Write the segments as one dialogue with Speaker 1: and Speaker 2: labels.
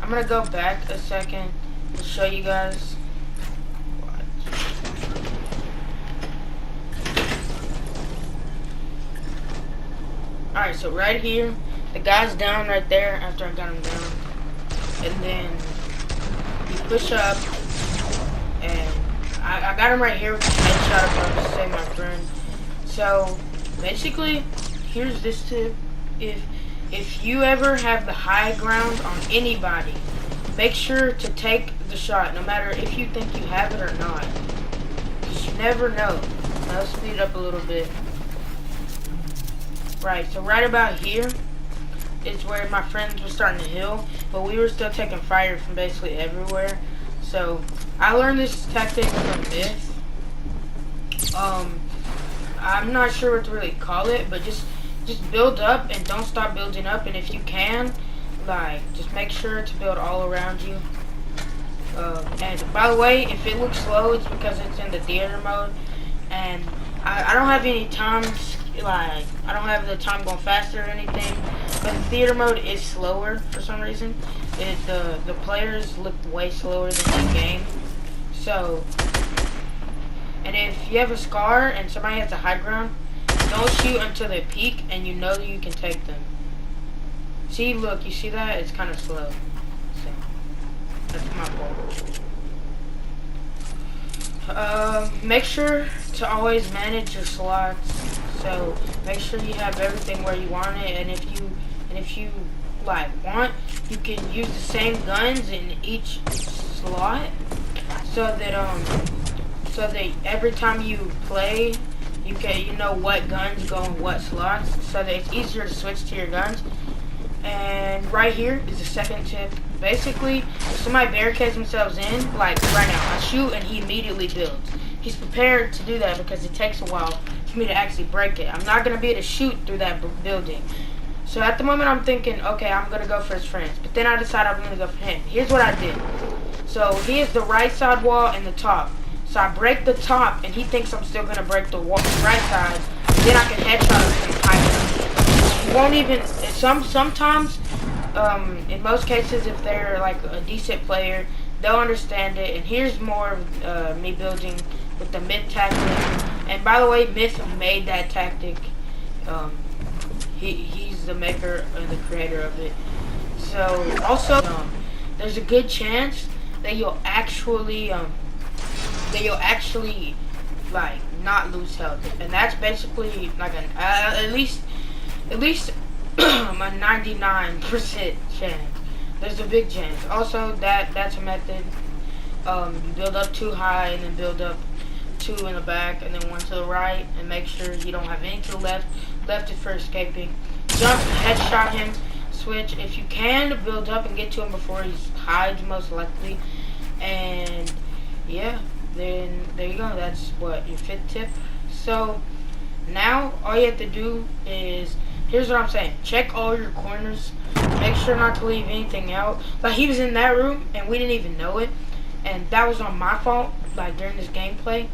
Speaker 1: I'm gonna go back a second to show you guys. Alright, so right here, the guy's down right there after I got him down. And then you push up, and I got him right here with the headshot, but I'm just saying my friend. So basically, here's this tip. If you ever have the high ground on anybody, make sure to take the shot, no matter if you think you have it or not. Because you never know. Now let's speed it up a little bit. Right, so right about here is where my friends were starting to heal, but we were still taking fire from basically everywhere. So I learned this tactic from Myth. I'm not sure what to really call it, but just build up and don't stop building up. And if you can, like, just make sure to build all around you. And by the way, if it looks slow, it's because it's in the theater mode, and I don't have any times. Like, I don't have the time going faster or anything, but the theater mode is slower for some reason. The players look way slower than the game. So, and if you have a scar and somebody has a high ground, don't shoot until they peek and you know that you can take them. See, look, you see that? It's kind of slow. So, that's my fault. Make sure to always manage your slots. So make sure you have everything where you want it, and if you like want, you can use the same guns in each slot, so that every time you play, you know what guns go in what slots, so that it's easier to switch to your guns. And right here is the second tip. Basically, if somebody barricades themselves in, like right now, I shoot and he immediately builds. He's prepared to do that because it takes a while for me to actually break it. I'm not going to be able to shoot through that building. So at the moment I'm thinking, okay, I'm going to go for his friends. But then I decided I'm going to go for him. Here's what I did. So he is the right side wall and the top. So I break the top and he thinks I'm still going to break the wall, right side. Then I can headshot him from high. He won't even, sometimes, in most cases, if they're like a decent player, they'll understand it. And here's more of me building with the Myth tactic. And by the way, Myth made that tactic. He's the maker and the creator of it. So also, there's a good chance that you'll actually like not lose health, and that's basically like an at least a 99% chance. There's a big chance. Also, that's a method. You build up too high and then build up two in the back and then one to the right, and make sure you don't have any to the left. Left is for escaping. Jump, headshot him, switch. If you can, build up and get to him before he hides, most likely. And yeah, then there you go. That's what your fifth tip. So now all you have to do is, here's what I'm saying, check all your corners, make sure not to leave anything out. Like, he was in that room and we didn't even know it, and that was on my fault. Like, during this gameplay,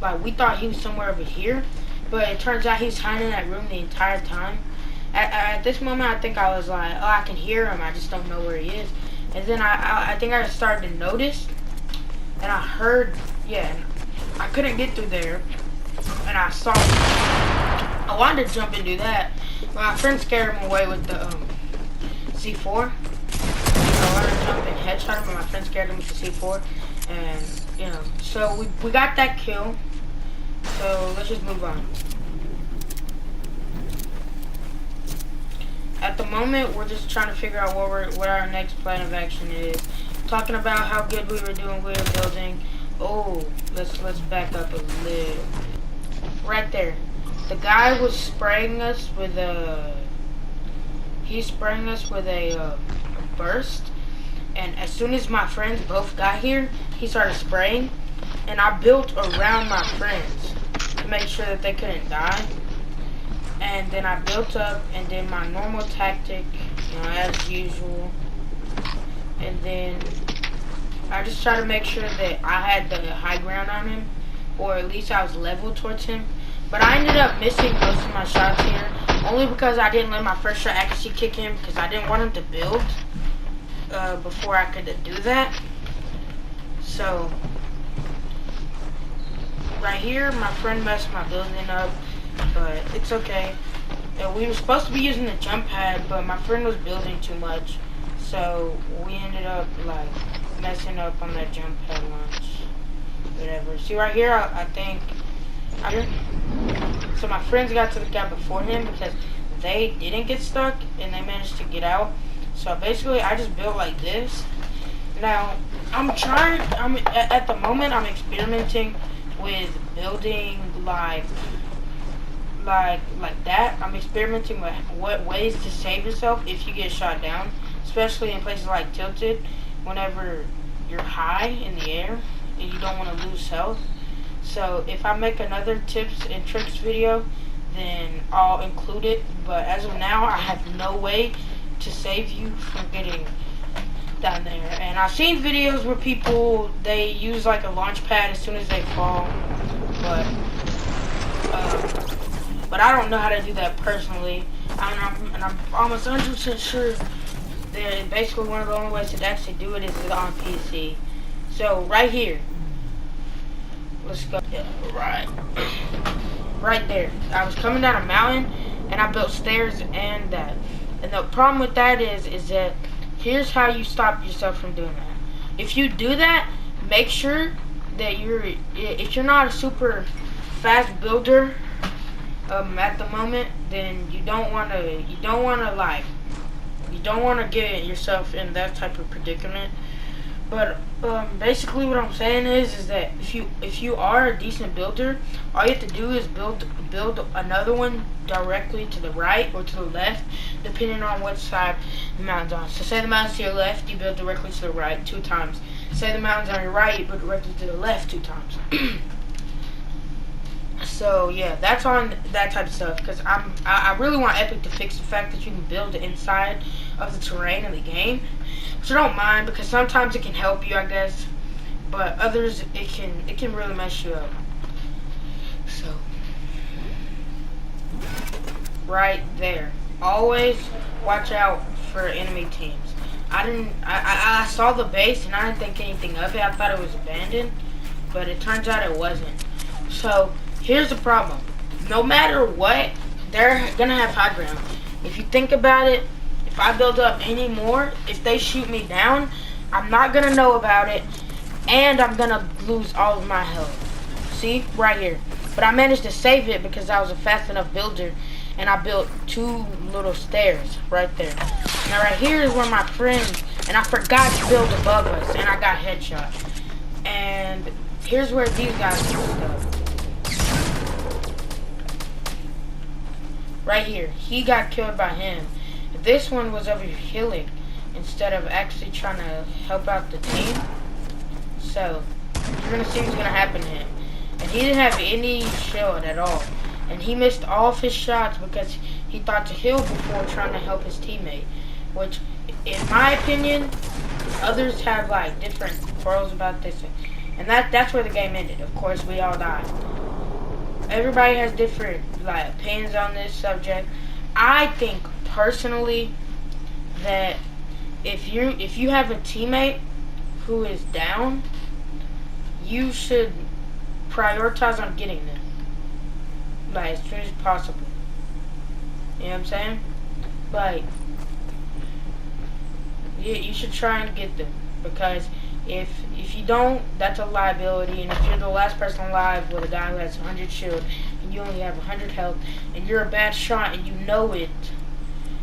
Speaker 1: like, we thought he was somewhere over here, but it turns out he's hiding in that room the entire time. At this moment, I think I was like, oh, I can hear him, I just don't know where he is. And then I think I started to notice, and I heard, yeah, I couldn't get through there, and I saw him. I wanted to jump and do that, but my friend scared him away with the C4. I wanted to jump and headshot him, but my friend scared him with the C4, and you know, so we got that kill. So let's just move on. At the moment, we're just trying to figure out what our next plan of action is. Talking about how good we were doing, we were building. Oh, let's back up a little. Right there, the guy was spraying us with a. He's spraying us with a burst, and as soon as my friends both got here, he started spraying, and I built around my friends to make sure that they couldn't die. And then I built up and did my normal tactic, you know, as usual. And then I just tried to make sure that I had the high ground on him, or at least I was level towards him. But I ended up missing most of my shots here, only because I didn't let my first shot accuracy kick in, because I didn't want him to build. before I could do that. So right here, my friend messed my building up, but it's okay. We were supposed to be using the jump pad, but my friend was building too much, so we ended up like messing up on that jump pad launch. Whatever. See right here, I think. So my friends got to the guy before him because they didn't get stuck and they managed to get out. So basically, I just built like this. Now at the moment I'm experimenting with building like that. I'm experimenting with what ways to save yourself if you get shot down, especially in places like Tilted, whenever you're high in the air and you don't want to lose health. So if I make another tips and tricks video, then I'll include it. But as of now, I have no way to save you from getting down there. And I've seen videos where people, they use like a launch pad as soon as they fall. But I don't know how to do that personally. And I'm almost 100% sure that basically one of the only ways to actually do it is on PC. So right here. Let's go. Yeah, right there. I was coming down a mountain and I built stairs and that. And the problem with that is that here's how you stop yourself from doing that. If you do that, make sure that if you're not a super fast builder at the moment, then you don't want to get yourself in that type of predicament. But basically what I'm saying is that if you are a decent builder, all you have to do is build another one directly to the right or to the left, depending on what side the mountain's on. So say the mountain's to your left, you build directly to the right 2 times. Say the mountain's on your right, you build directly to the left 2 times. So yeah, that's on that type of stuff, because I really want Epic to fix the fact that you can build the inside of the terrain in the game. Which I don't mind, because sometimes it can help you, I guess, but others it can really mess you up. So right there, always watch out for enemy teams. I saw the base and I didn't think anything of it. I thought it was abandoned, but it turns out it wasn't. So here's the problem: no matter what, they're gonna have high ground. If you think about it, if I build up any more, if they shoot me down, I'm not gonna know about it, and I'm gonna lose all of my health. See, right here. But I managed to save it because I was a fast enough builder, and I built 2 little stairs right there. Now right here is where my friend, and I forgot to build above us, and I got headshot. And here's where these guys do stuff. Right here, he got killed by him. This one was over here healing instead of actually trying to help out the team. So you're gonna see what's gonna happen to him. And he didn't have any shield at all. And he missed all of his shots because he thought to heal before trying to help his teammate. Which, in my opinion, others have like different quarrels about this. And that's where the game ended. Of course, we all died. Everybody has different like opinions on this subject. I think personally that if you have a teammate who is down, you should prioritize on getting them like as soon as possible. You know what I'm saying? Like you should try and get them, because if you don't, that's a liability. And if you're the last person alive with a guy who has 100 shield and you only have 100 health and you're a bad shot and you know it,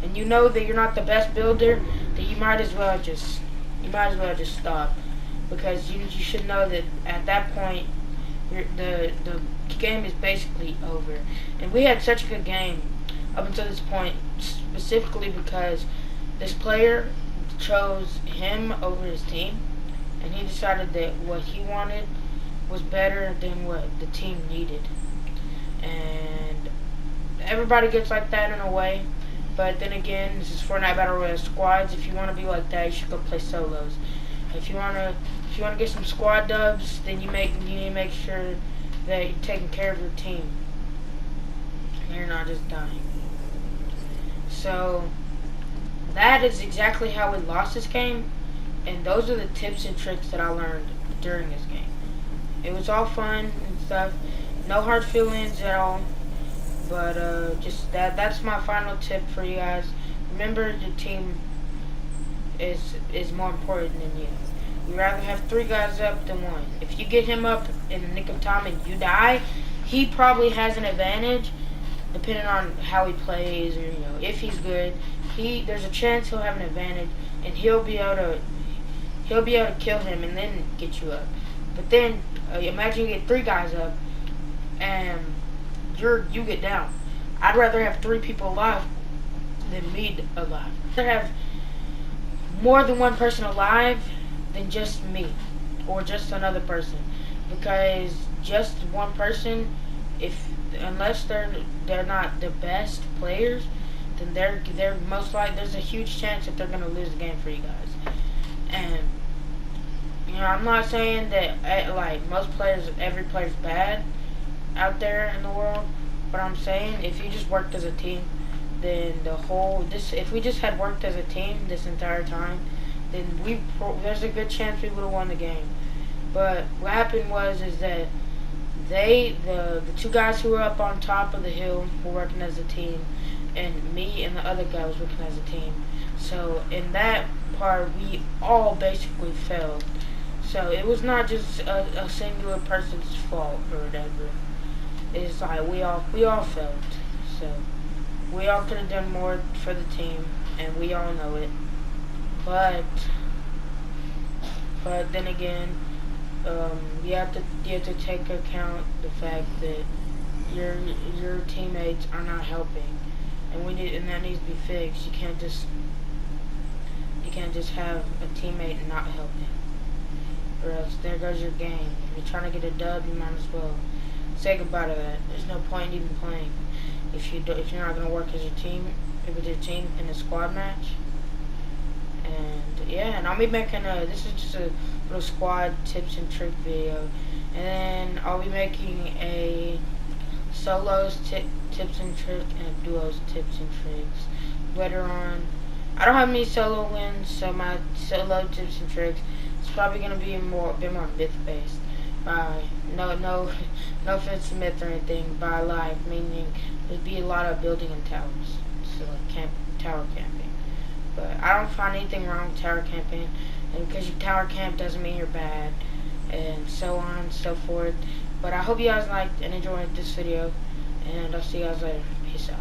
Speaker 1: and you know that you're not the best builder, then you might as well just stop, because you should know that at that point the game is basically over. And we had such a good game up until this point, specifically because this player chose him over his team, and he decided that what he wanted was better than what the team needed. And everybody gets like that in a way, but then again, this is Fortnite Battle Royale squads. If you want to be like that, you should go play solos. If you want to get some squad dubs, then you need to make sure that you're taking care of your team and you're not just dying. So that is exactly how we lost this game. And those are the tips and tricks that I learned during this game. It was all fun and stuff. No hard feelings at all. But just that's my final tip for you guys. Remember, your team is more important than you. You'd rather have 3 guys up than 1. If you get him up in the nick of time and you die, he probably has an advantage, depending on how he plays, or if he's good. There's a chance he'll have an advantage, and he'll be able to kill him and then get you up. But then imagine you get 3 guys up and you get down. I'd rather have 3 people alive than me alive. I'd rather have more than 1 person alive than just me or just another person, because just 1 person, unless they're not the best players, then they're most likely, there's a huge chance that they're gonna lose the game for you guys. And I'm not saying that like most players, every player's bad out there in the world, but I'm saying if you just worked as a team, then if we just had worked as a team this entire time, then there's a good chance we would have won the game. But what happened is that the 2 guys who were up on top of the hill were working as a team, and me and the other guy was working as a team. So in that part, we all basically failed. So it was not just a singular person's fault or whatever. It's like we all failed. So we all could have done more for the team, and we all know it. But then again, you have to take account the fact that your teammates are not helping, and that needs to be fixed. You can't just have a teammate not helping, or else there goes your game. If you're trying to get a dub, you might as well say goodbye to that. There's no point in even playing if you're not gonna work as a team with your team in a squad match. And yeah, and I'll be making this is just a little squad tips and trick video, and then I'll be making a solos tips and trick and a duos tips and tricks later on. I don't have any solo wins, so my solo tips and tricks is probably gonna be a bit more myth based. No offense to myth or anything, by life, meaning there'd be a lot of building in towers, so like tower camping. But I don't find anything wrong with tower camping, and because you tower camp doesn't mean you're bad, and so on and so forth. But I hope you guys liked and enjoyed this video, and I'll see you guys later. Peace out.